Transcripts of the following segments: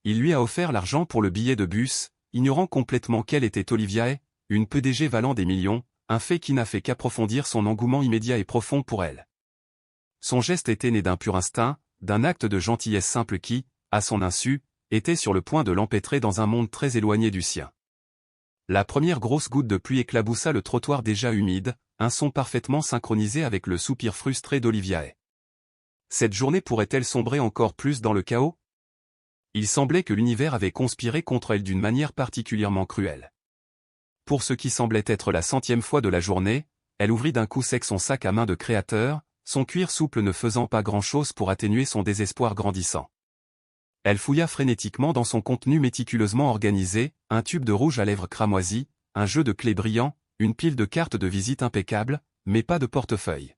Il lui a offert l'argent pour le billet de bus, ignorant complètement qu'elle était Oliviae, une PDG valant des millions, un fait qui n'a fait qu'approfondir son engouement immédiat et profond pour elle. Son geste était né d'un pur instinct, d'un acte de gentillesse simple qui, à son insu, était sur le point de l'empêtrer dans un monde très éloigné du sien. La première grosse goutte de pluie éclaboussa le trottoir déjà humide, un son parfaitement synchronisé avec le soupir frustré d'Oliviae. Cette journée pourrait-elle sombrer encore plus dans le chaos? Il semblait que l'univers avait conspiré contre elle d'une manière particulièrement cruelle. Pour ce qui semblait être la 100e fois de la journée, elle ouvrit d'un coup sec son sac à main de créateur, son cuir souple ne faisant pas grand-chose pour atténuer son désespoir grandissant. Elle fouilla frénétiquement dans son contenu méticuleusement organisé, un tube de rouge à lèvres cramoisi, un jeu de clés brillant, une pile de cartes de visite impeccable, mais pas de portefeuille.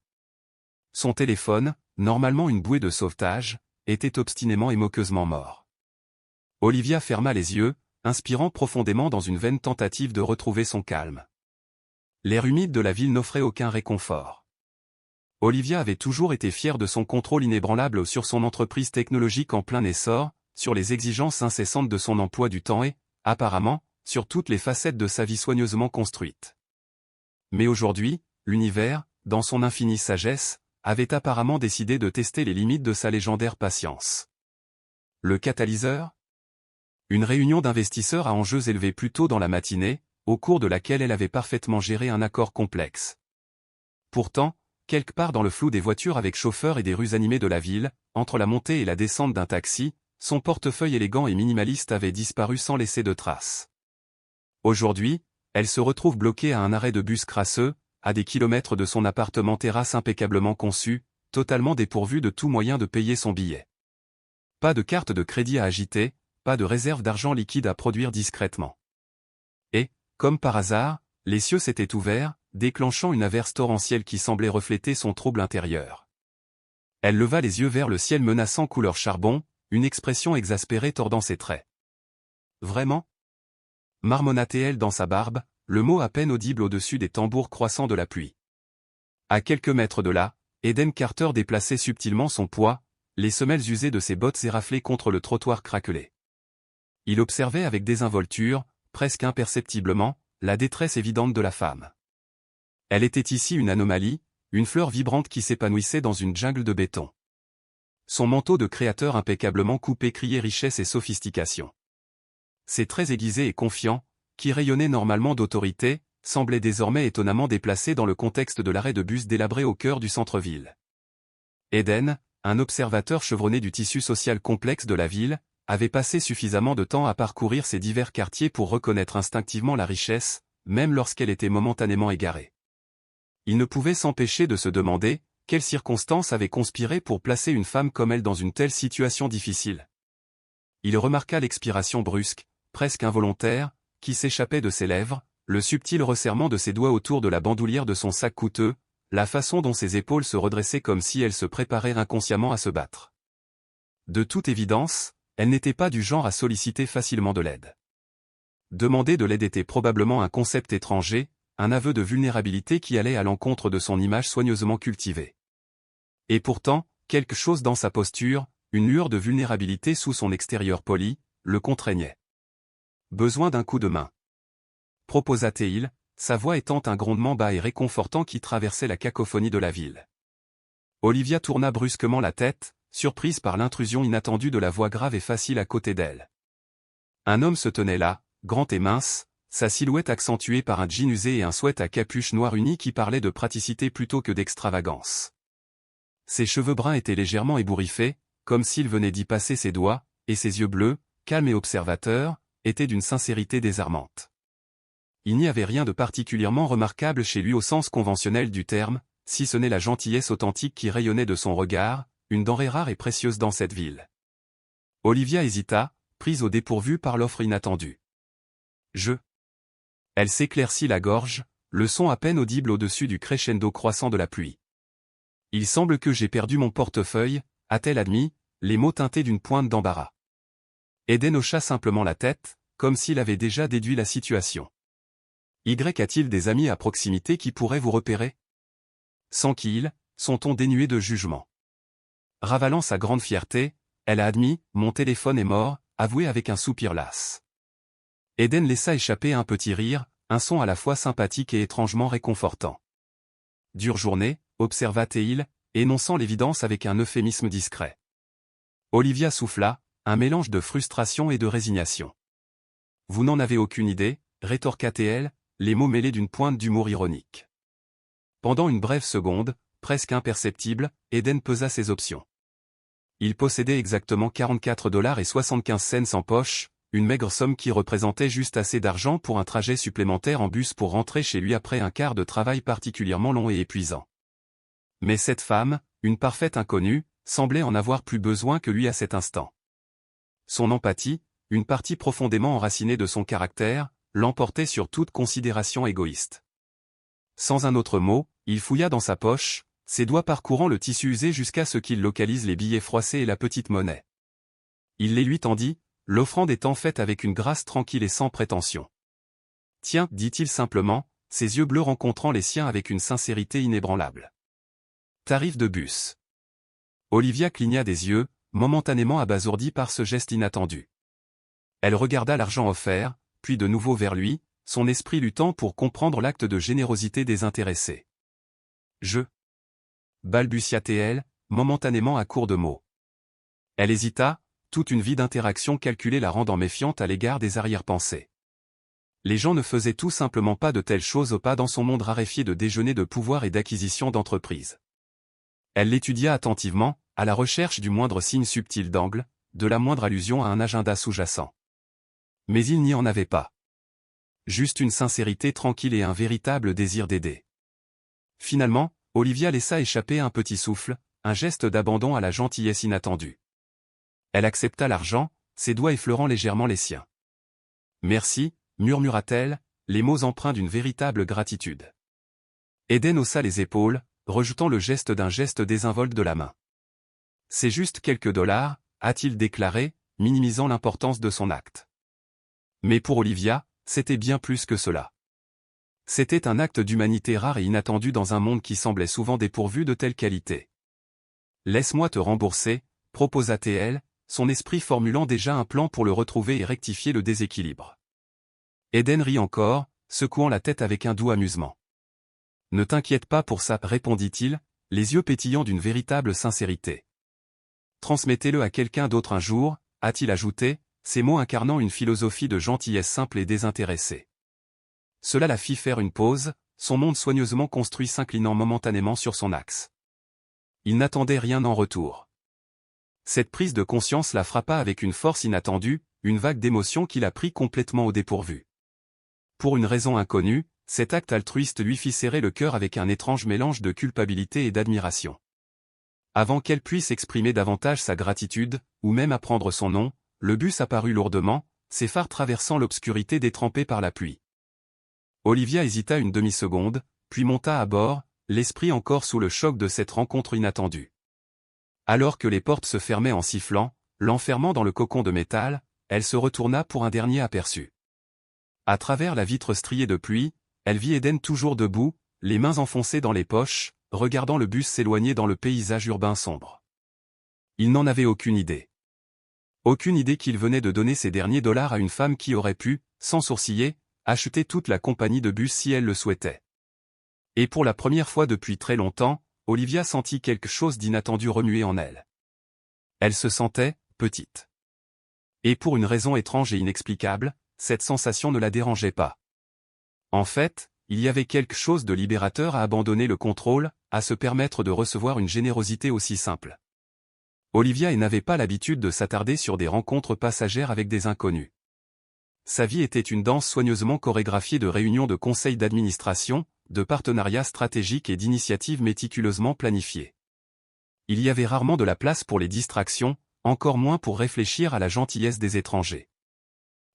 Son téléphone, normalement une bouée de sauvetage, était obstinément et moqueusement mort. Olivia ferma les yeux, inspirant profondément dans une vaine tentative de retrouver son calme. L'air humide de la ville n'offrait aucun réconfort. Olivia avait toujours été fière de son contrôle inébranlable sur son entreprise technologique en plein essor, sur les exigences incessantes de son emploi du temps et, apparemment, sur toutes les facettes de sa vie soigneusement construite. Mais aujourd'hui, l'univers, dans son infinie sagesse, avait apparemment décidé de tester les limites de sa légendaire patience. Le catalyseur? Une réunion d'investisseurs à enjeux élevés plus tôt dans la matinée, au cours de laquelle elle avait parfaitement géré un accord complexe. Pourtant, quelque part dans le flou des voitures avec chauffeurs et des rues animées de la ville, entre la montée et la descente d'un taxi, son portefeuille élégant et minimaliste avait disparu sans laisser de traces. Aujourd'hui, elle se retrouve bloquée à un arrêt de bus crasseux, à des kilomètres de son appartement terrasse impeccablement conçu, totalement dépourvu de tout moyen de payer son billet. Pas de carte de crédit à agiter, pas de réserve d'argent liquide à produire discrètement. Et, comme par hasard, les cieux s'étaient ouverts, déclenchant une averse torrentielle qui semblait refléter son trouble intérieur. Elle leva les yeux vers le ciel menaçant couleur charbon, une expression exaspérée tordant ses traits. Vraiment? Marmonnait-elle dans sa barbe, le mot à peine audible au-dessus des tambours croissants de la pluie. À quelques mètres de là, Eden Carter déplaçait subtilement son poids, les semelles usées de ses bottes éraflées contre le trottoir craquelé. Il observait avec désinvolture, presque imperceptiblement, la détresse évidente de la femme. Elle était ici une anomalie, une fleur vibrante qui s'épanouissait dans une jungle de béton. Son manteau de créateur impeccablement coupé criait richesse et sophistication. Ses traits aiguisés et confiants, qui rayonnaient normalement d'autorité, semblaient désormais étonnamment déplacés dans le contexte de l'arrêt de bus délabré au cœur du centre-ville. Eden, un observateur chevronné du tissu social complexe de la ville, avait passé suffisamment de temps à parcourir ces divers quartiers pour reconnaître instinctivement la richesse, même lorsqu'elle était momentanément égarée. Il ne pouvait s'empêcher de se demander, quelles circonstances avaient conspiré pour placer une femme comme elle dans une telle situation difficile. Il remarqua l'expiration brusque, presque involontaire, qui s'échappait de ses lèvres, le subtil resserrement de ses doigts autour de la bandoulière de son sac coûteux, la façon dont ses épaules se redressaient comme si elle se préparait inconsciemment à se battre. De toute évidence, elle n'était pas du genre à solliciter facilement de l'aide. Demander de l'aide était probablement un concept étranger, un aveu de vulnérabilité qui allait à l'encontre de son image soigneusement cultivée. Et pourtant, quelque chose dans sa posture, une lueur de vulnérabilité sous son extérieur poli, le contraignait. Besoin d'un coup de main. Proposa-t-il, sa voix étant un grondement bas et réconfortant qui traversait la cacophonie de la ville. Olivia tourna brusquement la tête, surprise par l'intrusion inattendue de la voix grave et facile à côté d'elle. Un homme se tenait là, grand et mince, sa silhouette accentuée par un jean usé et un sweat à capuche noire uni qui parlait de praticité plutôt que d'extravagance. Ses cheveux bruns étaient légèrement ébouriffés, comme s'il venait d'y passer ses doigts, et ses yeux bleus, calmes et observateurs, étaient d'une sincérité désarmante. Il n'y avait rien de particulièrement remarquable chez lui au sens conventionnel du terme, si ce n'est la gentillesse authentique qui rayonnait de son regard, une denrée rare et précieuse dans cette ville. Olivia hésita, prise au dépourvu par l'offre inattendue. Elle s'éclaircit la gorge, le son à peine audible au-dessus du crescendo croissant de la pluie. Il semble que j'ai perdu mon portefeuille, a-t-elle admis, les mots teintés d'une pointe d'embarras. Eden hocha simplement la tête, comme s'il avait déjà déduit la situation. A-t-il des amis à proximité qui pourraient vous repérer? Sans qu'il, son ton dénué de jugement. Ravalant sa grande fierté, elle a admis, mon téléphone est mort, avoué avec un soupir las. Eden laissa échapper un petit rire, un son à la fois sympathique et étrangement réconfortant. Dure journée, observa Théil, énonçant l'évidence avec un euphémisme discret. Olivia souffla, un mélange de frustration et de résignation. Vous n'en avez aucune idée, rétorqua Théil, les mots mêlés d'une pointe d'humour ironique. Pendant une brève seconde, presque imperceptible, Eden pesa ses options. Il possédait exactement 44,75 $ en poche, une maigre somme qui représentait juste assez d'argent pour un trajet supplémentaire en bus pour rentrer chez lui après un quart de travail particulièrement long et épuisant. Mais cette femme, une parfaite inconnue, semblait en avoir plus besoin que lui à cet instant. Son empathie, une partie profondément enracinée de son caractère, l'emportait sur toute considération égoïste. Sans un autre mot, il fouilla dans sa poche, ses doigts parcourant le tissu usé jusqu'à ce qu'il localise les billets froissés et la petite monnaie. Il les lui tendit, l'offrande étant faite avec une grâce tranquille et sans prétention. « Tiens, dit-il simplement, ses yeux bleus rencontrant les siens avec une sincérité inébranlable. Tarif de bus. » Olivia cligna des yeux, momentanément abasourdie par ce geste inattendu. Elle regarda l'argent offert, puis de nouveau vers lui, son esprit luttant pour comprendre l'acte de générosité désintéressé. « Je. » balbutia Théil, momentanément à court de mots. Elle hésita, toute une vie d'interaction calculée la rendant méfiante à l'égard des arrière-pensées. Les gens ne faisaient tout simplement pas de telles choses au pas dans son monde raréfié de déjeuner de pouvoir et d'acquisition d'entreprise. Elle l'étudia attentivement, à la recherche du moindre signe subtil d'angle, de la moindre allusion à un agenda sous-jacent. Mais il n'y en avait pas. Juste une sincérité tranquille et un véritable désir d'aider. Finalement, Olivia laissa échapper un petit souffle, un geste d'abandon à la gentillesse inattendue. Elle accepta l'argent, ses doigts effleurant légèrement les siens. « Merci », murmura-t-elle, les mots empreints d'une véritable gratitude. Eden haussa les épaules, rejetant le geste d'un geste désinvolte de la main. « C'est juste quelques dollars », a-t-il déclaré, minimisant l'importance de son acte. Mais pour Olivia, c'était bien plus que cela. C'était un acte d'humanité rare et inattendu dans un monde qui semblait souvent dépourvu de telle qualité. « Laisse-moi te rembourser », proposa Théil, son esprit formulant déjà un plan pour le retrouver et rectifier le déséquilibre. Eden rit encore, secouant la tête avec un doux amusement. « Ne t'inquiète pas pour ça, répondit-il, les yeux pétillants d'une véritable sincérité. Transmettez-le à quelqu'un d'autre un jour, a-t-il ajouté, ces mots incarnant une philosophie de gentillesse simple et désintéressée. Cela la fit faire une pause, son monde soigneusement construit s'inclinant momentanément sur son axe. Il n'attendait rien en retour. Cette prise de conscience la frappa avec une force inattendue, une vague d'émotion qui la prit complètement au dépourvu. Pour une raison inconnue, cet acte altruiste lui fit serrer le cœur avec un étrange mélange de culpabilité et d'admiration. Avant qu'elle puisse exprimer davantage sa gratitude, ou même apprendre son nom, le bus apparut lourdement, ses phares traversant l'obscurité détrempée par la pluie. Olivia hésita une demi-seconde, puis monta à bord, l'esprit encore sous le choc de cette rencontre inattendue. Alors que les portes se fermaient en sifflant, l'enfermant dans le cocon de métal, elle se retourna pour un dernier aperçu. À travers la vitre striée de pluie, elle vit Eden toujours debout, les mains enfoncées dans les poches, regardant le bus s'éloigner dans le paysage urbain sombre. Il n'en avait aucune idée. Aucune idée qu'il venait de donner ces derniers dollars à une femme qui aurait pu, sans sourciller, acheter toute la compagnie de bus si elle le souhaitait. Et pour la première fois depuis très longtemps, Olivia sentit quelque chose d'inattendu remuer en elle. Elle se sentait petite. Et pour une raison étrange et inexplicable, cette sensation ne la dérangeait pas. En fait, il y avait quelque chose de libérateur à abandonner le contrôle, à se permettre de recevoir une générosité aussi simple. Olivia n'avait pas l'habitude de s'attarder sur des rencontres passagères avec des inconnus. Sa vie était une danse soigneusement chorégraphiée de réunions de conseils d'administration, de partenariats stratégiques et d'initiatives méticuleusement planifiées. Il y avait rarement de la place pour les distractions, encore moins pour réfléchir à la gentillesse des étrangers.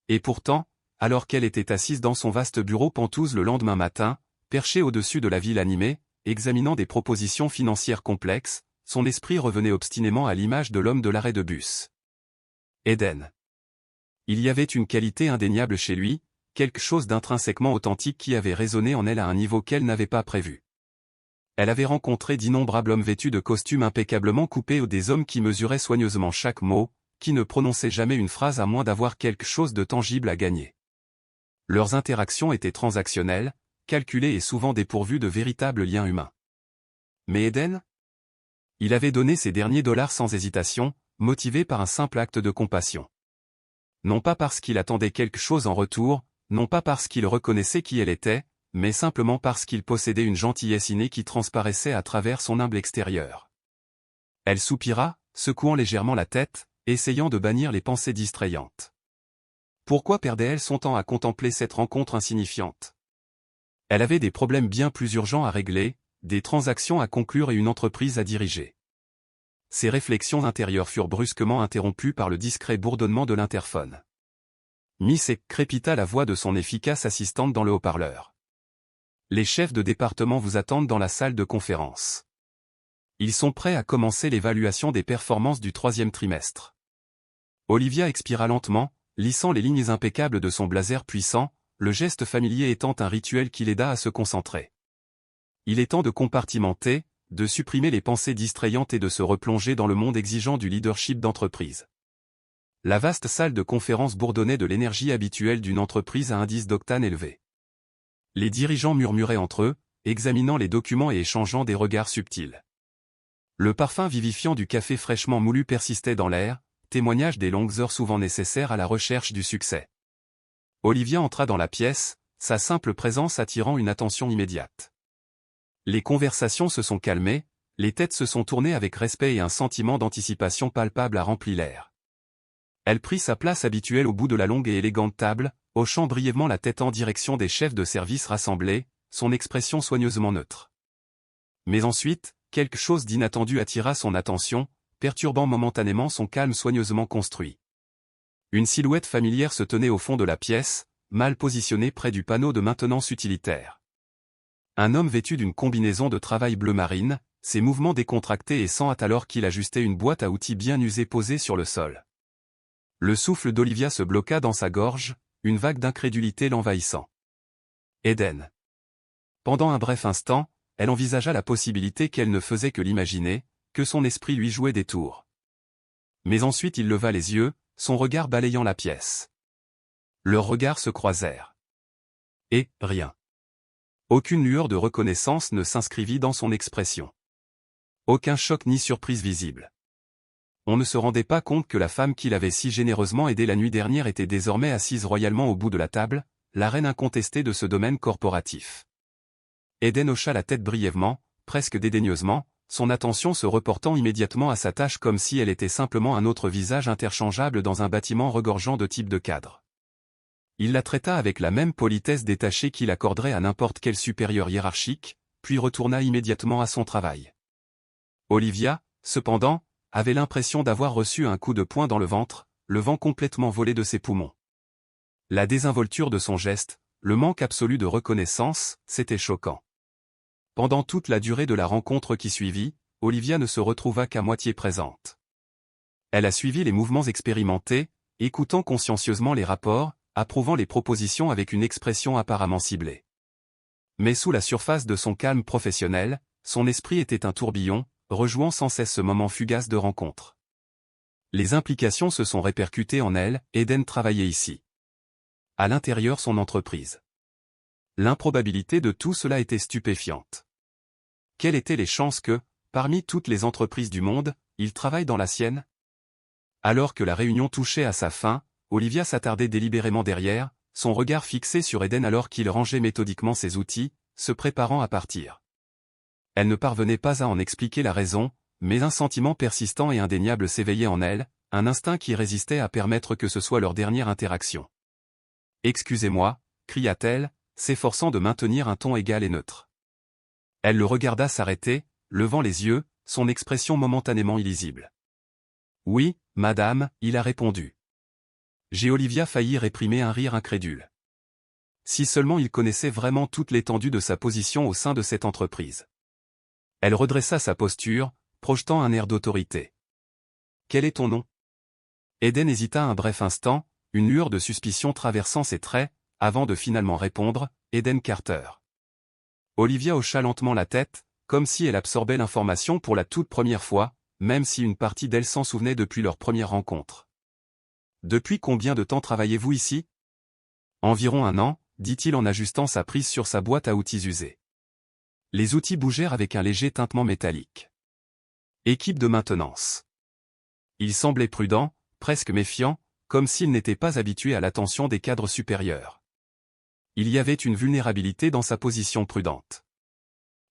Et pourtant, alors qu'elle était assise dans son vaste bureau Penthouse le lendemain matin, perchée au-dessus de la ville animée, examinant des propositions financières complexes, son esprit revenait obstinément à l'image de l'homme de l'arrêt de bus. Eden. Il y avait une qualité indéniable chez lui, quelque chose d'intrinsèquement authentique qui avait résonné en elle à un niveau qu'elle n'avait pas prévu. Elle avait rencontré d'innombrables hommes vêtus de costumes impeccablement coupés ou des hommes qui mesuraient soigneusement chaque mot, qui ne prononçait jamais une phrase à moins d'avoir quelque chose de tangible à gagner. Leurs interactions étaient transactionnelles, calculées et souvent dépourvues de véritables liens humains. Mais Eden? Il avait donné ses derniers dollars sans hésitation, motivé par un simple acte de compassion. Non pas parce qu'il attendait quelque chose en retour, non pas parce qu'il reconnaissait qui elle était, mais simplement parce qu'il possédait une gentillesse innée qui transparaissait à travers son humble extérieur. Elle soupira, secouant légèrement la tête, essayant de bannir les pensées distrayantes. Pourquoi perdait-elle son temps à contempler cette rencontre insignifiante? Elle avait des problèmes bien plus urgents à régler, des transactions à conclure et une entreprise à diriger. Ses réflexions intérieures furent brusquement interrompues par le discret bourdonnement de l'interphone. Miss E crépita la voix de son efficace assistante dans le haut-parleur. Les chefs de département vous attendent dans la salle de conférence. Ils sont prêts à commencer l'évaluation des performances du 3e trimestre. Olivia expira lentement, lissant les lignes impeccables de son blazer puissant, le geste familier étant un rituel qui l'aida à se concentrer. Il est temps de compartimenter, de supprimer les pensées distrayantes et de se replonger dans le monde exigeant du leadership d'entreprise. La vaste salle de conférence bourdonnait de l'énergie habituelle d'une entreprise à indice d'octane élevé. Les dirigeants murmuraient entre eux, examinant les documents et échangeant des regards subtils. Le parfum vivifiant du café fraîchement moulu persistait dans l'air, témoignage des longues heures souvent nécessaires à la recherche du succès. Olivia entra dans la pièce, sa simple présence attirant une attention immédiate. Les conversations se sont calmées, les têtes se sont tournées avec respect et un sentiment d'anticipation palpable a rempli l'air. Elle prit sa place habituelle au bout de la longue et élégante table, hochant brièvement la tête en direction des chefs de service rassemblés, son expression soigneusement neutre. Mais ensuite, quelque chose d'inattendu attira son attention, perturbant momentanément son calme soigneusement construit. Une silhouette familière se tenait au fond de la pièce, mal positionnée près du panneau de maintenance utilitaire. Un homme vêtu d'une combinaison de travail bleu marine, ses mouvements décontractés et sans hâte alors qu'il ajustait une boîte à outils bien usée posée sur le sol. Le souffle d'Olivia se bloqua dans sa gorge, une vague d'incrédulité l'envahissant. Eden. Pendant un bref instant, elle envisagea la possibilité qu'elle ne faisait que l'imaginer, que son esprit lui jouait des tours. Mais ensuite il leva les yeux, son regard balayant la pièce. Leurs regards se croisèrent. Et, rien. Aucune lueur de reconnaissance ne s'inscrivit dans son expression. Aucun choc ni surprise visible. On ne se rendait pas compte que la femme qu'il avait si généreusement aidée la nuit dernière était désormais assise royalement au bout de la table, la reine incontestée de ce domaine corporatif. Eden hocha la tête brièvement, presque dédaigneusement, son attention se reportant immédiatement à sa tâche comme si elle était simplement un autre visage interchangeable dans un bâtiment regorgeant de types de cadres. Il la traita avec la même politesse détachée qu'il accorderait à n'importe quel supérieur hiérarchique, puis retourna immédiatement à son travail. Olivia, cependant, avait l'impression d'avoir reçu un coup de poing dans le ventre, le vent complètement volé de ses poumons. La désinvolture de son geste, le manque absolu de reconnaissance, c'était choquant. Pendant toute la durée de la rencontre qui suivit, Olivia ne se retrouva qu'à moitié présente. Elle a suivi les mouvements expérimentés, écoutant consciencieusement les rapports, approuvant les propositions avec une expression apparemment ciblée. Mais sous la surface de son calme professionnel, son esprit était un tourbillon, rejouant sans cesse ce moment fugace de rencontre. Les implications se sont répercutées en elle, Eden travaillait ici. À l'intérieur son entreprise. L'improbabilité de tout cela était stupéfiante. Quelles étaient les chances que, parmi toutes les entreprises du monde, il travaille dans la sienne? Alors que la réunion touchait à sa fin, Olivia s'attardait délibérément derrière, son regard fixé sur Eden alors qu'il rangeait méthodiquement ses outils, se préparant à partir. Elle ne parvenait pas à en expliquer la raison, mais un sentiment persistant et indéniable s'éveillait en elle, un instinct qui résistait à permettre que ce soit leur dernière interaction. « Excusez-moi » cria-t-elle, s'efforçant de maintenir un ton égal et neutre. Elle le regarda s'arrêter, levant les yeux, son expression momentanément illisible. « Oui, madame, il a répondu. » Olivia faillit réprimer un rire incrédule. Si seulement il connaissait vraiment toute l'étendue de sa position au sein de cette entreprise. Elle redressa sa posture, projetant un air d'autorité. « Quel est ton nom » Eden hésita un bref instant, une lueur de suspicion traversant ses traits, avant de finalement répondre, « Eden Carter. » Olivia hocha lentement la tête, comme si elle absorbait l'information pour la toute première fois, même si une partie d'elle s'en souvenait depuis leur première rencontre. Depuis combien de temps travaillez-vous ici? Environ 1 an, dit-il en ajustant sa prise sur sa boîte à outils usée. Les outils bougèrent avec un léger tintement métallique. Équipe de maintenance. Il semblait prudent, presque méfiant, comme s'il n'était pas habitué à l'attention des cadres supérieurs. Il y avait une vulnérabilité dans sa position prudente.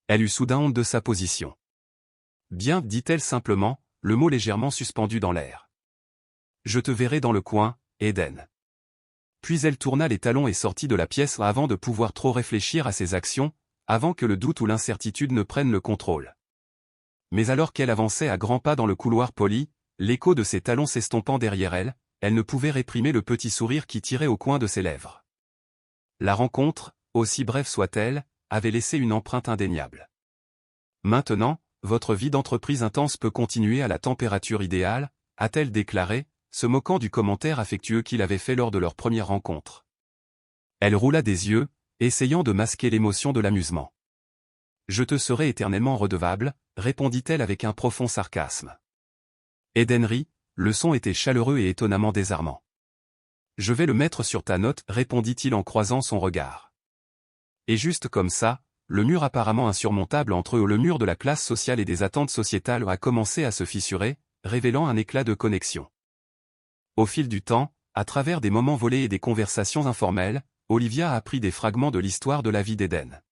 Elle eut soudain honte de sa position. Bien, dit-elle simplement, le mot légèrement suspendu dans l'air. Je te verrai dans le coin, Eden. Puis elle tourna les talons et sortit de la pièce avant de pouvoir trop réfléchir à ses actions, avant que le doute ou l'incertitude ne prennent le contrôle. Mais alors qu'elle avançait à grands pas dans le couloir poli, l'écho de ses talons s'estompant derrière elle, elle ne pouvait réprimer le petit sourire qui tirait au coin de ses lèvres. La rencontre, aussi brève soit-elle, avait laissé une empreinte indéniable. Maintenant, votre vie d'entreprise intense peut continuer à la température idéale, a-t-elle déclaré, se moquant du commentaire affectueux qu'il avait fait lors de leur première rencontre. Elle roula des yeux, essayant de masquer l'émotion de l'amusement. Je te serai éternellement redevable, répondit-elle avec un profond sarcasme. Eden rit, le son était chaleureux et étonnamment désarmant. Je vais le mettre sur ta note, répondit-il en croisant son regard. Et juste comme ça, le mur apparemment insurmontable entre eux, le mur de la classe sociale et des attentes sociétales a commencé à se fissurer, révélant un éclat de connexion. Au fil du temps, à travers des moments volés et des conversations informelles, Olivia a appris des fragments de l'histoire de la vie d'Eden.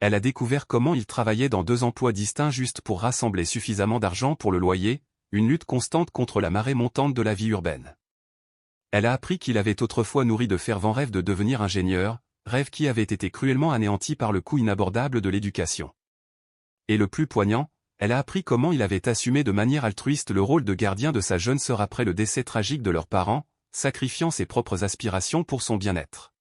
Elle a découvert comment il travaillait dans 2 emplois distincts juste pour rassembler suffisamment d'argent pour le loyer, une lutte constante contre la marée montante de la vie urbaine. Elle a appris qu'il avait autrefois nourri de fervents rêves de devenir ingénieur, rêves qui avaient été cruellement anéantis par le coût inabordable de l'éducation. Et le plus poignant, elle a appris comment il avait assumé de manière altruiste le rôle de gardien de sa jeune sœur après le décès tragique de leurs parents, sacrifiant ses propres aspirations pour son bien-être.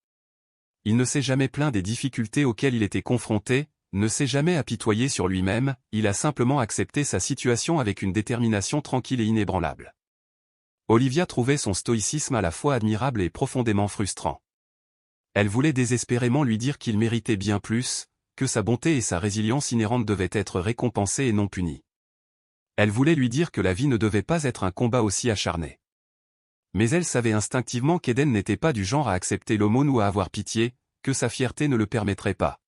Il ne s'est jamais plaint des difficultés auxquelles il était confronté, ne s'est jamais apitoyé sur lui-même, il a simplement accepté sa situation avec une détermination tranquille et inébranlable. Olivia trouvait son stoïcisme à la fois admirable et profondément frustrant. Elle voulait désespérément lui dire qu'il méritait bien plus, que sa bonté et sa résilience inhérente devaient être récompensées et non punies. Elle voulait lui dire que la vie ne devait pas être un combat aussi acharné. Mais elle savait instinctivement qu'Eden n'était pas du genre à accepter l'aumône ou à avoir pitié, que sa fierté ne le permettrait pas.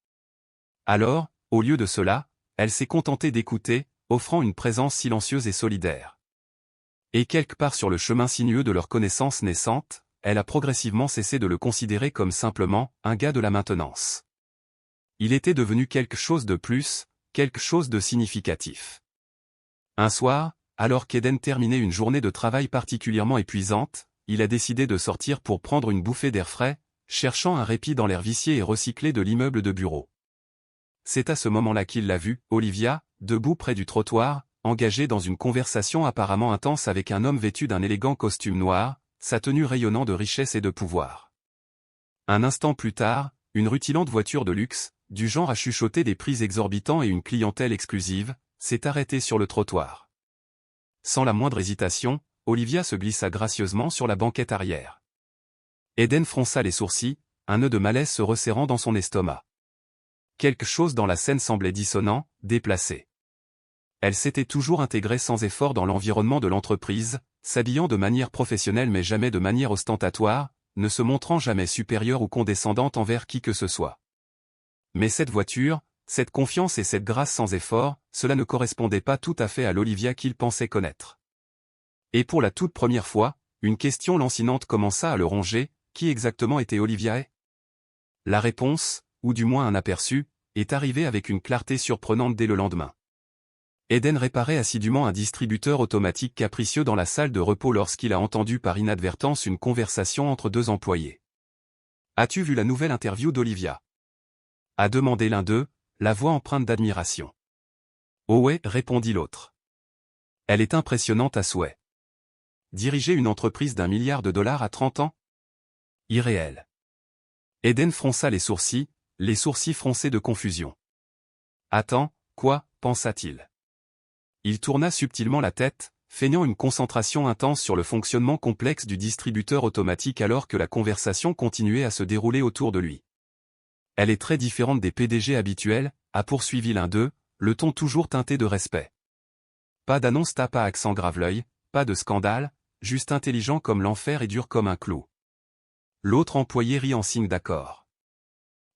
Alors, au lieu de cela, elle s'est contentée d'écouter, offrant une présence silencieuse et solidaire. Et quelque part sur le chemin sinueux de leur connaissance naissante, elle a progressivement cessé de le considérer comme simplement un gars de la maintenance. Il était devenu quelque chose de plus, quelque chose de significatif. Un soir, alors qu'Eden terminait une journée de travail particulièrement épuisante, il a décidé de sortir pour prendre une bouffée d'air frais, cherchant un répit dans l'air vicié et recyclé de l'immeuble de bureau. C'est à ce moment-là qu'il l'a vue, Olivia, debout près du trottoir, engagée dans une conversation apparemment intense avec un homme vêtu d'un élégant costume noir, sa tenue rayonnant de richesse et de pouvoir. Un instant plus tard, une rutilante voiture de luxe, du genre à chuchoter des prix exorbitants et une clientèle exclusive, s'est arrêtée sur le trottoir. Sans la moindre hésitation, Olivia se glissa gracieusement sur la banquette arrière. Eden fronça les sourcils, un nœud de malaise se resserrant dans son estomac. Quelque chose dans la scène semblait dissonant, déplacé. Elle s'était toujours intégrée sans effort dans l'environnement de l'entreprise, s'habillant de manière professionnelle mais jamais de manière ostentatoire, ne se montrant jamais supérieure ou condescendante envers qui que ce soit. Mais cette voiture, cette confiance et cette grâce sans effort, cela ne correspondait pas tout à fait à l'Olivia qu'il pensait connaître. Et pour la toute première fois, une question lancinante commença à le ronger, qui exactement était Olivia? La réponse, ou du moins un aperçu, est arrivée avec une clarté surprenante dès le lendemain. Eden réparait assidûment un distributeur automatique capricieux dans la salle de repos lorsqu'il a entendu par inadvertance une conversation entre 2 employés. « As-tu vu la nouvelle interview d'Olivia » a demandé l'un d'eux, la voix empreinte d'admiration. « Oh ouais, répondit l'autre. Elle est impressionnante à souhait. Diriger une entreprise d'1 milliard de dollars à 30 ans? Irréel. » Eden fronça les sourcils froncés de confusion. « Attends, quoi ?» pensa-t-il. Il tourna subtilement la tête, feignant une concentration intense sur le fonctionnement complexe du distributeur automatique alors que la conversation continuait à se dérouler autour de lui. Elle est très différente des PDG habituels, a poursuivi l'un d'eux, le ton toujours teinté de respect. Pas d'annonce tape à accent grave-l'œil, pas de scandale, juste intelligent comme l'enfer et dur comme un clou. L'autre employé rit en signe d'accord.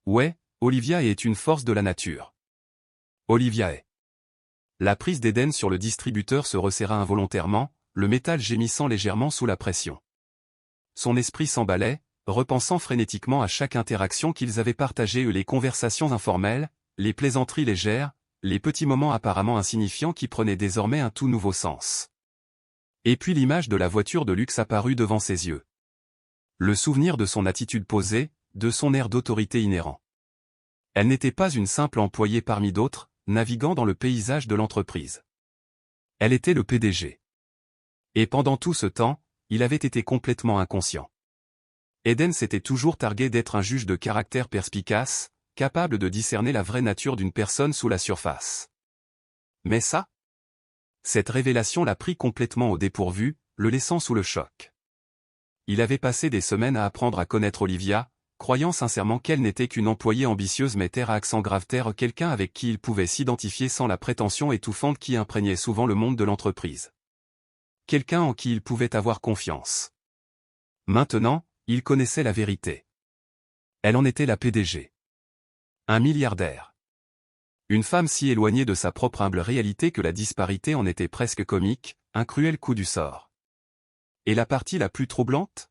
Ouais, Olivia est une force de la nature. Olivia est. La prise d'Eden sur le distributeur se resserra involontairement, le métal gémissant légèrement sous la pression. Son esprit s'emballait, repensant frénétiquement à chaque interaction qu'ils avaient partagée, les conversations informelles, les plaisanteries légères, les petits moments apparemment insignifiants qui prenaient désormais un tout nouveau sens. Et puis l'image de la voiture de luxe apparut devant ses yeux. Le souvenir de son attitude posée, de son air d'autorité inhérent. Elle n'était pas une simple employée parmi d'autres, naviguant dans le paysage de l'entreprise. Elle était le PDG. Et pendant tout ce temps, il avait été complètement inconscient. Eden s'était toujours targué d'être un juge de caractère perspicace, capable de discerner la vraie nature d'une personne sous la surface. Mais ça? Cette révélation l'a pris complètement au dépourvu, le laissant sous le choc. Il avait passé des semaines à apprendre à connaître Olivia, croyant sincèrement qu'elle n'était qu'une employée ambitieuse mais terre à accent grave, quelqu'un avec qui il pouvait s'identifier sans la prétention étouffante qui imprégnait souvent le monde de l'entreprise. Quelqu'un en qui il pouvait avoir confiance. Maintenant, il connaissait la vérité. Elle en était la PDG. Un milliardaire. Une femme si éloignée de sa propre humble réalité que la disparité en était presque comique, un cruel coup du sort. Et la partie la plus troublante?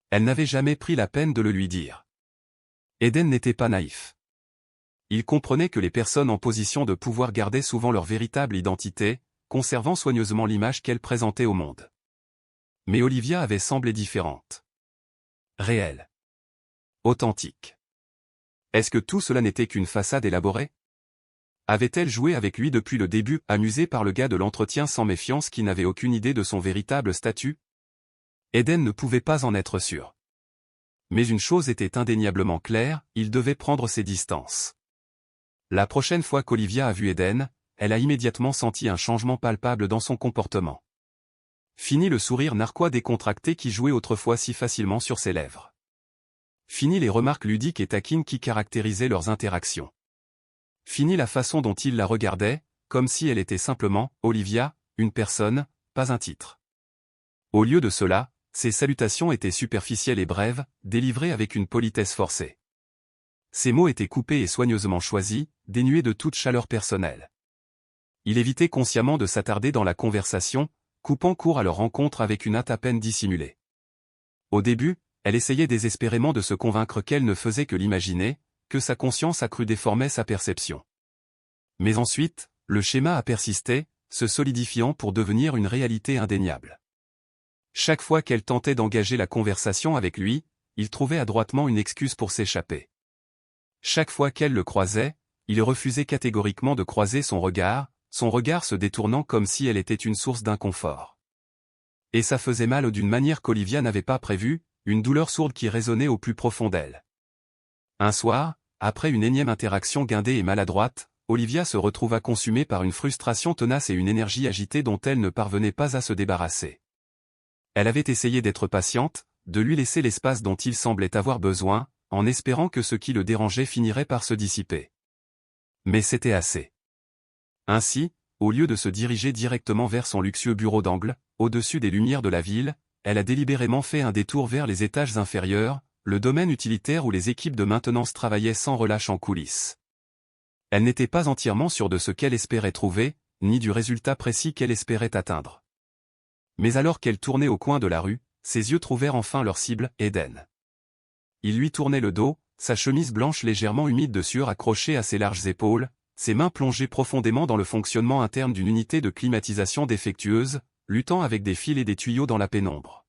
Elle n'avait jamais pris la peine de le lui dire. Eden n'était pas naïf. Il comprenait que les personnes en position de pouvoir gardaient souvent leur véritable identité, conservant soigneusement l'image qu'elles présentaient au monde. Mais Olivia avait semblé différente. Réelle. Authentique. Est-ce que tout cela n'était qu'une façade élaborée? Avait-elle joué avec lui depuis le début, amusée par le gars de l'entretien sans méfiance qui n'avait aucune idée de son véritable statut? Eden ne pouvait pas en être sûr. Mais une chose était indéniablement claire, il devait prendre ses distances. La prochaine fois qu'Olivia a vu Eden, elle a immédiatement senti un changement palpable dans son comportement. Fini le sourire narquois décontracté qui jouait autrefois si facilement sur ses lèvres. Fini les remarques ludiques et taquines qui caractérisaient leurs interactions. Fini la façon dont il la regardait, comme si elle était simplement, Olivia, une personne, pas un titre. Au lieu de cela, ses salutations étaient superficielles et brèves, délivrées avec une politesse forcée. Ses mots étaient coupés et soigneusement choisis, dénués de toute chaleur personnelle. Il évitait consciemment de s'attarder dans la conversation, coupant court à leur rencontre avec une hâte à peine dissimulée. Au début, elle essayait désespérément de se convaincre qu'elle ne faisait que l'imaginer, que sa conscience accrue déformait sa perception. Mais ensuite, le schéma a persisté, se solidifiant pour devenir une réalité indéniable. Chaque fois qu'elle tentait d'engager la conversation avec lui, il trouvait adroitement une excuse pour s'échapper. Chaque fois qu'elle le croisait, il refusait catégoriquement de croiser son regard se détournant comme si elle était une source d'inconfort. Et ça faisait mal d'une manière qu'Olivia n'avait pas prévue, une douleur sourde qui résonnait au plus profond d'elle. Un soir, après une énième interaction guindée et maladroite, Olivia se retrouva consumée par une frustration tenace et une énergie agitée dont elle ne parvenait pas à se débarrasser. Elle avait essayé d'être patiente, de lui laisser l'espace dont il semblait avoir besoin, en espérant que ce qui le dérangeait finirait par se dissiper. Mais c'était assez. Ainsi, au lieu de se diriger directement vers son luxueux bureau d'angle, au-dessus des lumières de la ville, elle a délibérément fait un détour vers les étages inférieurs, le domaine utilitaire où les équipes de maintenance travaillaient sans relâche en coulisses. Elle n'était pas entièrement sûre de ce qu'elle espérait trouver, ni du résultat précis qu'elle espérait atteindre. Mais alors qu'elle tournait au coin de la rue, ses yeux trouvèrent enfin leur cible, Eden. Il lui tournait le dos, sa chemise blanche légèrement humide de sueur accrochée à ses larges épaules, ses mains plongées profondément dans le fonctionnement interne d'une unité de climatisation défectueuse, luttant avec des fils et des tuyaux dans la pénombre.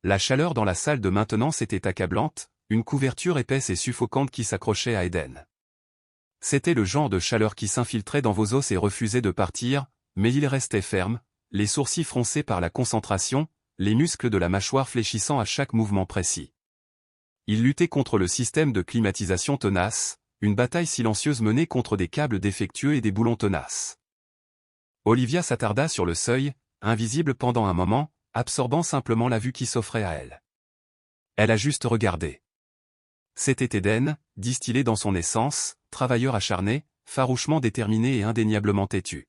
La chaleur dans la salle de maintenance était accablante, une couverture épaisse et suffocante qui s'accrochait à Eden. C'était le genre de chaleur qui s'infiltrait dans vos os et refusait de partir, mais il restait ferme, les sourcils froncés par la concentration, les muscles de la mâchoire fléchissant à chaque mouvement précis. Il luttait contre le système de climatisation tenace, une bataille silencieuse menée contre des câbles défectueux et des boulons tenaces. Olivia s'attarda sur le seuil, invisible pendant un moment, absorbant simplement la vue qui s'offrait à elle. Elle a juste regardé. C'était Eden, distillé dans son essence, travailleur acharné, farouchement déterminé et indéniablement têtu.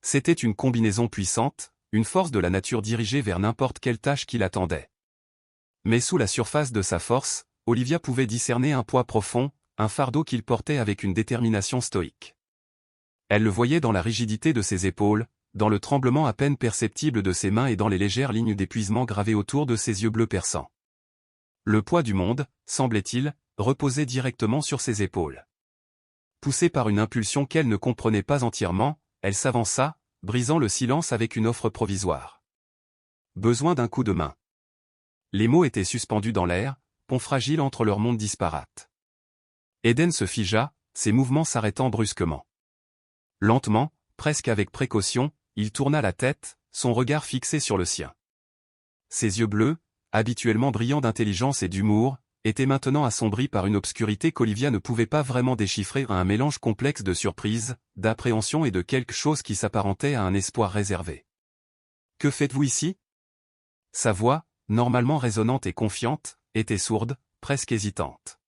C'était une combinaison puissante, une force de la nature dirigée vers n'importe quelle tâche qui l'attendait. Mais sous la surface de sa force, Olivia pouvait discerner un poids profond, un fardeau qu'il portait avec une détermination stoïque. Elle le voyait dans la rigidité de ses épaules, dans le tremblement à peine perceptible de ses mains et dans les légères lignes d'épuisement gravées autour de ses yeux bleus perçants. Le poids du monde, semblait-il, reposait directement sur ses épaules. Poussée par une impulsion qu'elle ne comprenait pas entièrement, elle s'avança, brisant le silence avec une offre provisoire. Besoin d'un coup de main. Les mots étaient suspendus dans l'air, pont fragile entre leurs mondes disparates. Eden se figea, ses mouvements s'arrêtant brusquement. Lentement, presque avec précaution, il tourna la tête, son regard fixé sur le sien. Ses yeux bleus, habituellement brillants d'intelligence et d'humour, étaient maintenant assombris par une obscurité qu'Olivia ne pouvait pas vraiment déchiffrer, un mélange complexe de surprise, d'appréhension et de quelque chose qui s'apparentait à un espoir réservé. « Que faites-vous ici » Sa voix, normalement résonnante et confiante, était sourde, presque hésitante.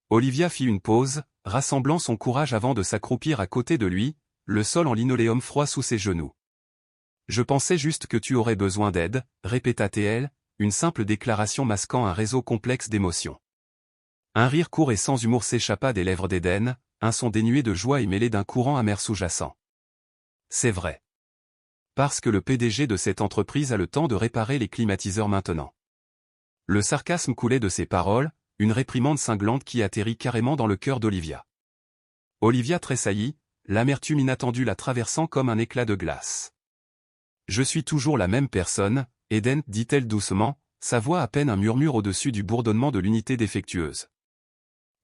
Olivia fit une pause, rassemblant son courage avant de s'accroupir à côté de lui, le sol en linoléum froid sous ses genoux. « Je pensais juste que tu aurais besoin d'aide, répéta-t-elle, une simple déclaration masquant un réseau complexe d'émotions. Un rire court et sans humour s'échappa des lèvres d'Eden, un son dénué de joie et mêlé d'un courant amer sous-jacent. C'est vrai. Parce que le PDG de cette entreprise a le temps de réparer les climatiseurs maintenant. Le sarcasme coulait de ses paroles, une réprimande cinglante qui atterrit carrément dans le cœur d'Olivia. Olivia tressaillit, l'amertume inattendue la traversant comme un éclat de glace. Je suis toujours la même personne, Eden, dit-elle doucement, sa voix à peine un murmure au-dessus du bourdonnement de l'unité défectueuse.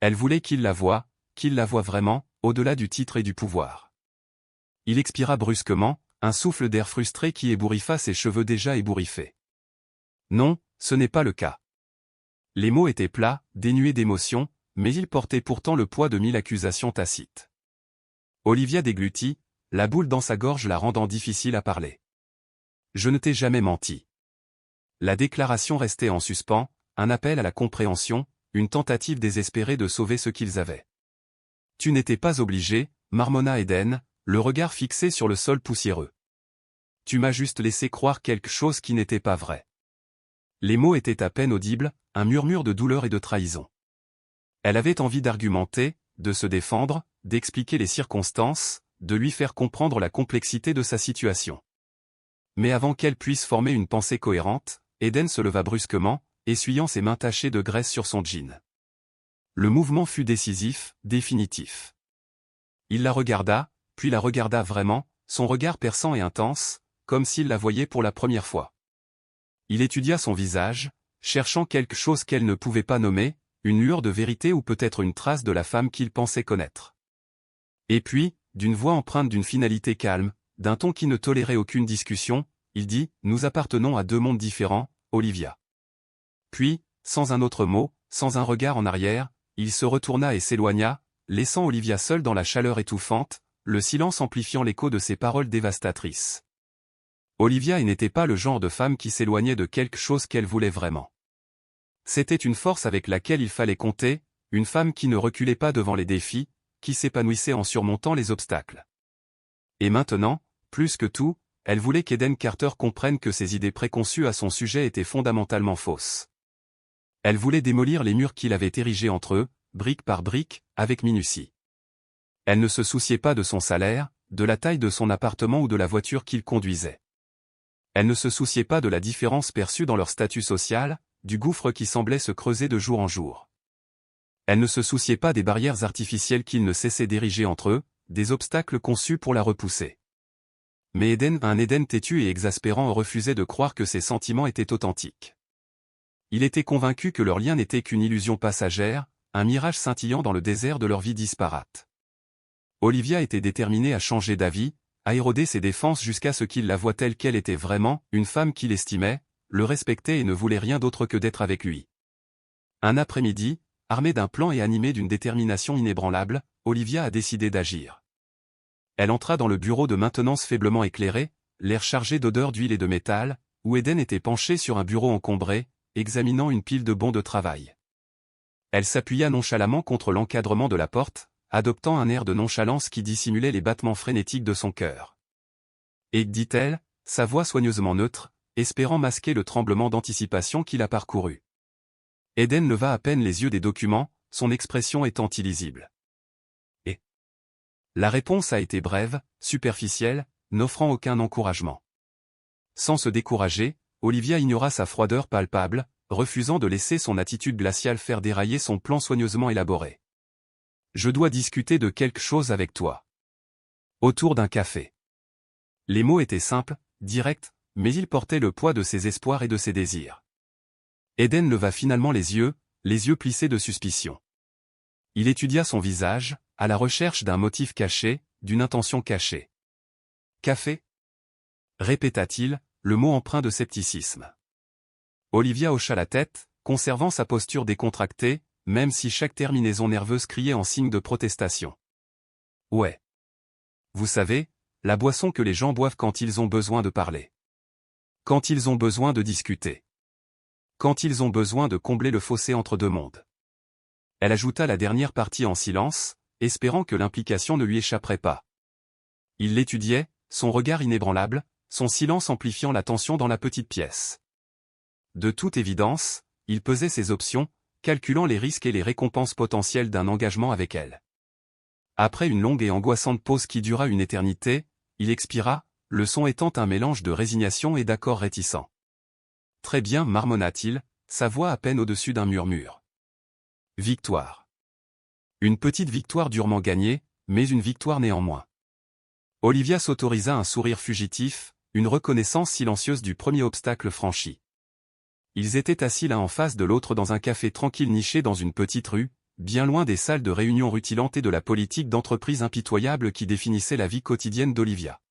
Elle voulait qu'il la voie vraiment, au-delà du titre et du pouvoir. Il expira brusquement, un souffle d'air frustré qui ébouriffa ses cheveux déjà ébouriffés. Non, ce n'est pas le cas. Les mots étaient plats, dénués d'émotion, mais ils portaient pourtant le poids de 1000 accusations tacites. Olivia déglutit, la boule dans sa gorge la rendant difficile à parler. Je ne t'ai jamais menti. La déclaration restait en suspens, un appel à la compréhension, une tentative désespérée de sauver ce qu'ils avaient. Tu n'étais pas obligé, marmonna Eden, le regard fixé sur le sol poussiéreux. Tu m'as juste laissé croire quelque chose qui n'était pas vrai. Les mots étaient à peine audibles, un murmure de douleur et de trahison. Elle avait envie d'argumenter, de se défendre, d'expliquer les circonstances, de lui faire comprendre la complexité de sa situation. Mais avant qu'elle puisse former une pensée cohérente, Eden se leva brusquement, essuyant ses mains tachées de graisse sur son jean. Le mouvement fut décisif, définitif. Il la regarda, puis la regarda vraiment, son regard perçant et intense, comme s'il la voyait pour la première fois. Il étudia son visage, cherchant quelque chose qu'elle ne pouvait pas nommer, une lueur de vérité ou peut-être une trace de la femme qu'il pensait connaître. Et puis, d'une voix empreinte d'une finalité calme, d'un ton qui ne tolérait aucune discussion, il dit « Nous appartenons à deux mondes différents, Olivia. » Puis, sans un autre mot, sans un regard en arrière, il se retourna et s'éloigna, laissant Olivia seule dans la chaleur étouffante, le silence amplifiant l'écho de ses paroles dévastatrices. Olivia n'était pas le genre de femme qui s'éloignait de quelque chose qu'elle voulait vraiment. C'était une force avec laquelle il fallait compter, une femme qui ne reculait pas devant les défis, qui s'épanouissait en surmontant les obstacles. Et maintenant, plus que tout, elle voulait qu'Eden Carter comprenne que ses idées préconçues à son sujet étaient fondamentalement fausses. Elle voulait démolir les murs qu'il avait érigés entre eux, brique par brique, avec minutie. Elle ne se souciait pas de son salaire, de la taille de son appartement ou de la voiture qu'il conduisait. Elle ne se souciait pas de la différence perçue dans leur statut social, du gouffre qui semblait se creuser de jour en jour. Elle ne se souciait pas des barrières artificielles qu'il ne cessait d'ériger entre eux, des obstacles conçus pour la repousser. Mais un Eden têtu et exaspérant refusait de croire que ses sentiments étaient authentiques. Il était convaincu que leur lien n'était qu'une illusion passagère, un mirage scintillant dans le désert de leur vie disparate. Olivia était déterminée à changer d'avis, à éroder ses défenses jusqu'à ce qu'il la voie telle qu'elle était vraiment, une femme qu'il estimait, le respectait et ne voulait rien d'autre que d'être avec lui. Un après-midi, armée d'un plan et animée d'une détermination inébranlable, Olivia a décidé d'agir. Elle entra dans le bureau de maintenance faiblement éclairé, l'air chargé d'odeurs d'huile et de métal, où Eden était penché sur un bureau encombré, examinant une pile de bons de travail. Elle s'appuya nonchalamment contre l'encadrement de la porte, adoptant un air de nonchalance qui dissimulait les battements frénétiques de son cœur. Et, dit-elle, sa voix soigneusement neutre, espérant masquer le tremblement d'anticipation qui la parcourut. Eden leva à peine les yeux des documents, son expression étant illisible. Et la réponse a été brève, superficielle, n'offrant aucun encouragement. Sans se décourager, Olivia ignora sa froideur palpable, refusant de laisser son attitude glaciale faire dérailler son plan soigneusement élaboré. « Je dois discuter de quelque chose avec toi. » Autour d'un café. Les mots étaient simples, directs, mais ils portaient le poids de ses espoirs et de ses désirs. Eden leva finalement les yeux plissés de suspicion. Il étudia son visage, à la recherche d'un motif caché, d'une intention cachée. « Café » répéta-t-il, le mot empreint de scepticisme. Olivia hocha la tête, conservant sa posture décontractée, même si chaque terminaison nerveuse criait en signe de protestation. « Ouais. Vous savez, la boisson que les gens boivent quand ils ont besoin de parler. Quand ils ont besoin de discuter. Quand ils ont besoin de combler le fossé entre deux mondes. » Elle ajouta la dernière partie en silence, espérant que l'implication ne lui échapperait pas. Il l'étudiait, son regard inébranlable, son silence amplifiant la tension dans la petite pièce. De toute évidence, il pesait ses options, calculant les risques et les récompenses potentielles d'un engagement avec elle. Après une longue et angoissante pause qui dura une éternité, il expira, le son étant un mélange de résignation et d'accord réticent. « Très bien, marmonna-t-il, sa voix à peine au-dessus d'un murmure. Victoire. Une petite victoire durement gagnée, mais une victoire néanmoins. » Olivia s'autorisa un sourire fugitif, une reconnaissance silencieuse du premier obstacle franchi. Ils étaient assis l'un en face de l'autre dans un café tranquille niché dans une petite rue, bien loin des salles de réunion rutilantes et de la politique d'entreprise impitoyable qui définissait la vie quotidienne d'Olivia.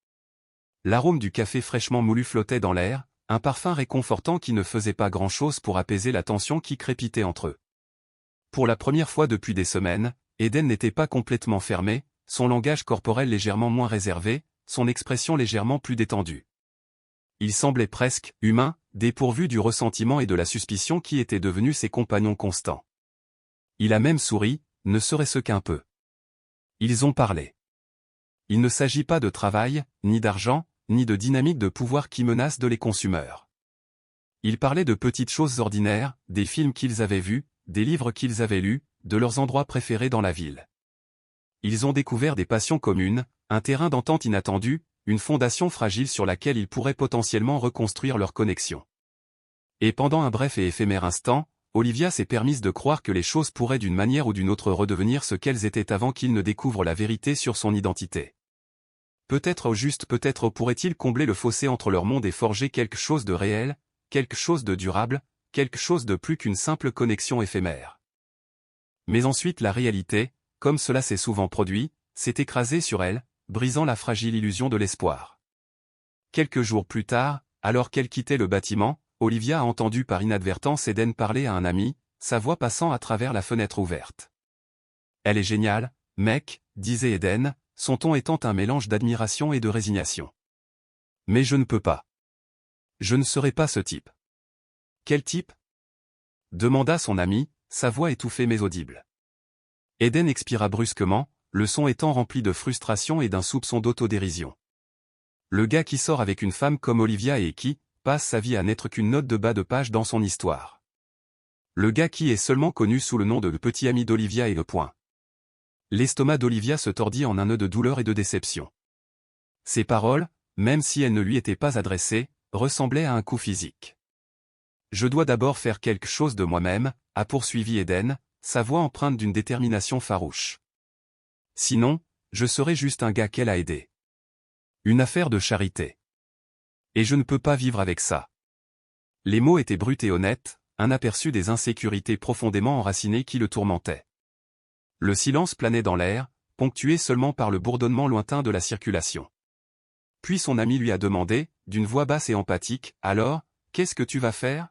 L'arôme du café fraîchement moulu flottait dans l'air, un parfum réconfortant qui ne faisait pas grand-chose pour apaiser la tension qui crépitait entre eux. Pour la première fois depuis des semaines, Eden n'était pas complètement fermé, son langage corporel légèrement moins réservé, son expression légèrement plus détendue. Il semblait presque humain, dépourvu du ressentiment et de la suspicion qui étaient devenus ses compagnons constants. Il a même souri, ne serait-ce qu'un peu. Ils ont parlé. Il ne s'agit pas de travail, ni d'argent, ni de dynamique de pouvoir qui menace de les consumeurs. Ils parlaient de petites choses ordinaires, des films qu'ils avaient vus, des livres qu'ils avaient lus, de leurs endroits préférés dans la ville. Ils ont découvert des passions communes, un terrain d'entente inattendu, une fondation fragile sur laquelle ils pourraient potentiellement reconstruire leur connexion. Et pendant un bref et éphémère instant, Olivia s'est permise de croire que les choses pourraient d'une manière ou d'une autre redevenir ce qu'elles étaient avant qu'il ne découvre la vérité sur son identité. Peut-être au juste peut-être pourrait-il combler le fossé entre leur monde et forger quelque chose de réel, quelque chose de durable, quelque chose de plus qu'une simple connexion éphémère. Mais ensuite la réalité, comme cela s'est souvent produit, s'est écrasée sur elle, brisant la fragile illusion de l'espoir. Quelques jours plus tard, alors qu'elle quittait le bâtiment, Olivia a entendu par inadvertance Eden parler à un ami, sa voix passant à travers la fenêtre ouverte. « Elle est géniale, mec », disait Eden, son ton étant un mélange d'admiration et de résignation. « Mais je ne peux pas. Je ne serai pas ce type. »« Quel type ?» demanda son ami, sa voix étouffée mais audible. Eden expira brusquement, le son étant rempli de frustration et d'un soupçon d'autodérision. « Le gars qui sort avec une femme comme Olivia et qui passe sa vie à n'être qu'une note de bas de page dans son histoire. Le gars qui est seulement connu sous le nom de le petit ami d'Olivia et le point. » L'estomac d'Olivia se tordit en un nœud de douleur et de déception. Ces paroles, même si elles ne lui étaient pas adressées, ressemblaient à un coup physique. « Je dois d'abord faire quelque chose de moi-même », a poursuivi Eden, sa voix empreinte d'une détermination farouche. « Sinon, je serai juste un gars qu'elle a aidé. Une affaire de charité. Et je ne peux pas vivre avec ça. » Les mots étaient bruts et honnêtes, un aperçu des insécurités profondément enracinées qui le tourmentaient. Le silence planait dans l'air, ponctué seulement par le bourdonnement lointain de la circulation. Puis son ami lui a demandé, d'une voix basse et emphatique, « Alors, qu'est-ce que tu vas faire ?»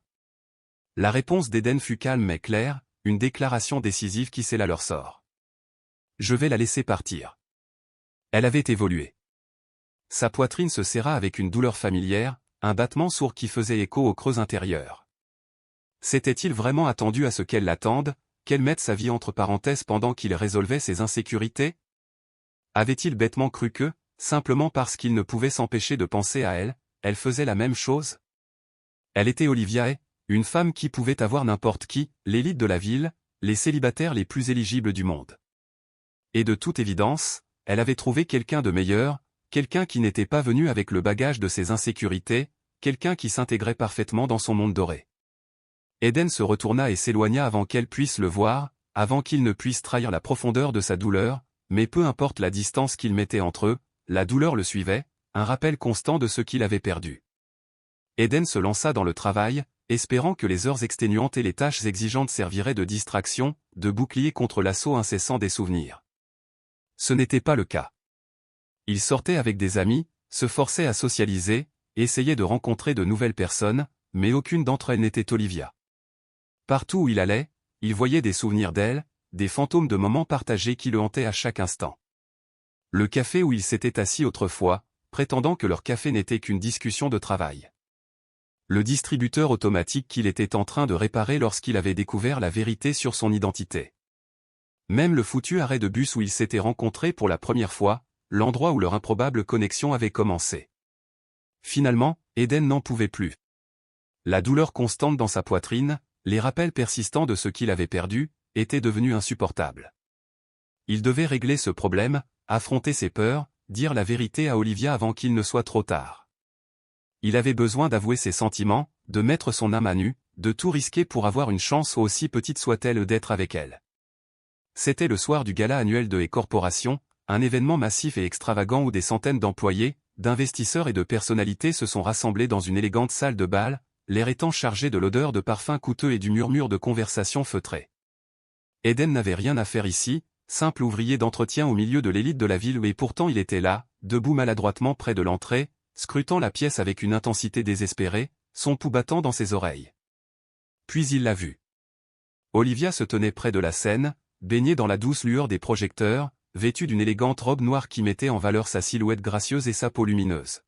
La réponse d'Eden fut calme mais claire, une déclaration décisive qui scella leur sort. « Je vais la laisser partir. » Elle avait évolué. Sa poitrine se serra avec une douleur familière, un battement sourd qui faisait écho au creux intérieur. S'était-il vraiment attendu à ce qu'elle l'attende, qu'elle mette sa vie entre parenthèses pendant qu'il résolvait ses insécurités? Avait-il bêtement cru que, simplement parce qu'il ne pouvait s'empêcher de penser à elle, elle faisait la même chose? Elle était Oliviae, une femme qui pouvait avoir n'importe qui, l'élite de la ville, les célibataires les plus éligibles du monde. Et de toute évidence, elle avait trouvé quelqu'un de meilleur, quelqu'un qui n'était pas venu avec le bagage de ses insécurités, quelqu'un qui s'intégrait parfaitement dans son monde doré. Eden se retourna et s'éloigna avant qu'elle puisse le voir, avant qu'il ne puisse trahir la profondeur de sa douleur, mais peu importe la distance qu'il mettait entre eux, la douleur le suivait, un rappel constant de ce qu'il avait perdu. Eden se lança dans le travail, espérant que les heures exténuantes et les tâches exigeantes serviraient de distraction, de bouclier contre l'assaut incessant des souvenirs. Ce n'était pas le cas. Il sortait avec des amis, se forçait à socialiser, essayait de rencontrer de nouvelles personnes, mais aucune d'entre elles n'était Olivia. Partout où il allait, il voyait des souvenirs d'elle, des fantômes de moments partagés qui le hantaient à chaque instant. Le café où ils s'étaient assis autrefois, prétendant que leur café n'était qu'une discussion de travail. Le distributeur automatique qu'il était en train de réparer lorsqu'il avait découvert la vérité sur son identité. Même le foutu arrêt de bus où ils s'étaient rencontrés pour la première fois, l'endroit où leur improbable connexion avait commencé. Finalement, Eden n'en pouvait plus. La douleur constante dans sa poitrine, les rappels persistants de ce qu'il avait perdu, étaient devenus insupportables. Il devait régler ce problème, affronter ses peurs, dire la vérité à Olivia avant qu'il ne soit trop tard. Il avait besoin d'avouer ses sentiments, de mettre son âme à nu, de tout risquer pour avoir une chance aussi petite soit-elle d'être avec elle. C'était le soir du gala annuel de E-Corporation, un événement massif et extravagant où des centaines d'employés, d'investisseurs et de personnalités se sont rassemblés dans une élégante salle de bal, l'air étant chargé de l'odeur de parfums coûteux et du murmure de conversations feutrées. Eden n'avait rien à faire ici, simple ouvrier d'entretien au milieu de l'élite de la ville, et pourtant il était là, debout maladroitement près de l'entrée, scrutant la pièce avec une intensité désespérée, son pouls battant dans ses oreilles. Puis il l'a vue. Olivia se tenait près de la scène, baignée dans la douce lueur des projecteurs, vêtue d'une élégante robe noire qui mettait en valeur sa silhouette gracieuse et sa peau lumineuse.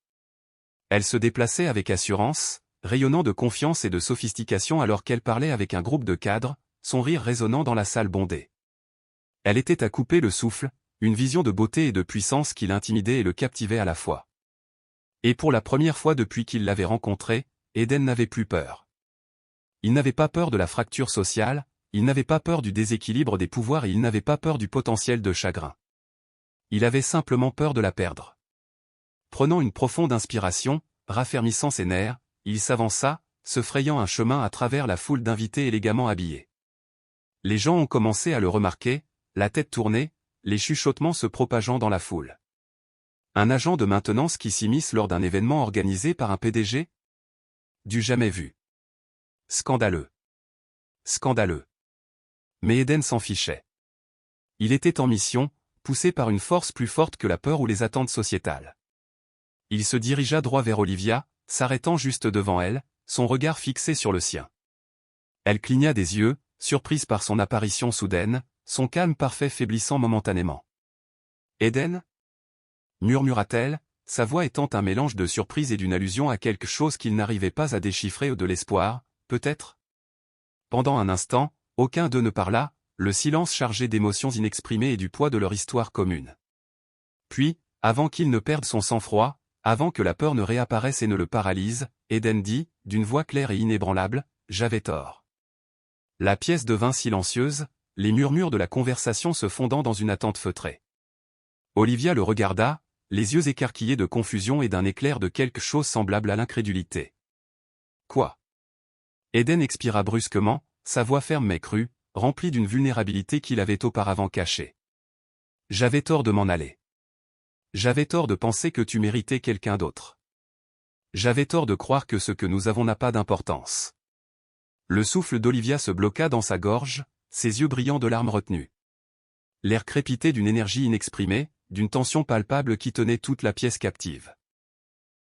Elle se déplaçait avec assurance, rayonnant de confiance et de sophistication alors qu'elle parlait avec un groupe de cadres, son rire résonnant dans la salle bondée. Elle était à couper le souffle, une vision de beauté et de puissance qui l'intimidait et le captivait à la fois. Et pour la première fois depuis qu'il l'avait rencontrée, Eden n'avait plus peur. Il n'avait pas peur de la fracture sociale, il n'avait pas peur du déséquilibre des pouvoirs et il n'avait pas peur du potentiel de chagrin. Il avait simplement peur de la perdre. Prenant une profonde inspiration, raffermissant ses nerfs, il s'avança, se frayant un chemin à travers la foule d'invités élégamment habillés. Les gens ont commencé à le remarquer, la tête tournée, les chuchotements se propageant dans la foule. Un agent de maintenance qui s'immisce lors d'un événement organisé par un PDG? Du jamais vu. Scandaleux. Scandaleux. Mais Eden s'en fichait. Il était en mission, poussé par une force plus forte que la peur ou les attentes sociétales. Il se dirigea droit vers Olivia, s'arrêtant juste devant elle, son regard fixé sur le sien. Elle cligna des yeux, surprise par son apparition soudaine, son calme parfait faiblissant momentanément. « Eden » murmura-t-elle, sa voix étant un mélange de surprise et d'une allusion à quelque chose qu'il n'arrivait pas à déchiffrer ou de l'espoir, peut-être. Pendant un instant, aucun d'eux ne parla, le silence chargé d'émotions inexprimées et du poids de leur histoire commune. Puis, avant qu'il ne perde son sang-froid, avant que la peur ne réapparaisse et ne le paralyse, Eden dit, d'une voix claire et inébranlable, « J'avais tort. » La pièce devint silencieuse, les murmures de la conversation se fondant dans une attente feutrée. Olivia le regarda, les yeux écarquillés de confusion et d'un éclair de quelque chose semblable à l'incrédulité. « Quoi ?» Eden expira brusquement, sa voix ferme mais crue, remplie d'une vulnérabilité qu'il avait auparavant cachée. « J'avais tort de m'en aller. J'avais tort de penser que tu méritais quelqu'un d'autre. J'avais tort de croire que ce que nous avons n'a pas d'importance. » Le souffle d'Olivia se bloqua dans sa gorge, ses yeux brillants de larmes retenues. L'air crépitait d'une énergie inexprimée, d'une tension palpable qui tenait toute la pièce captive.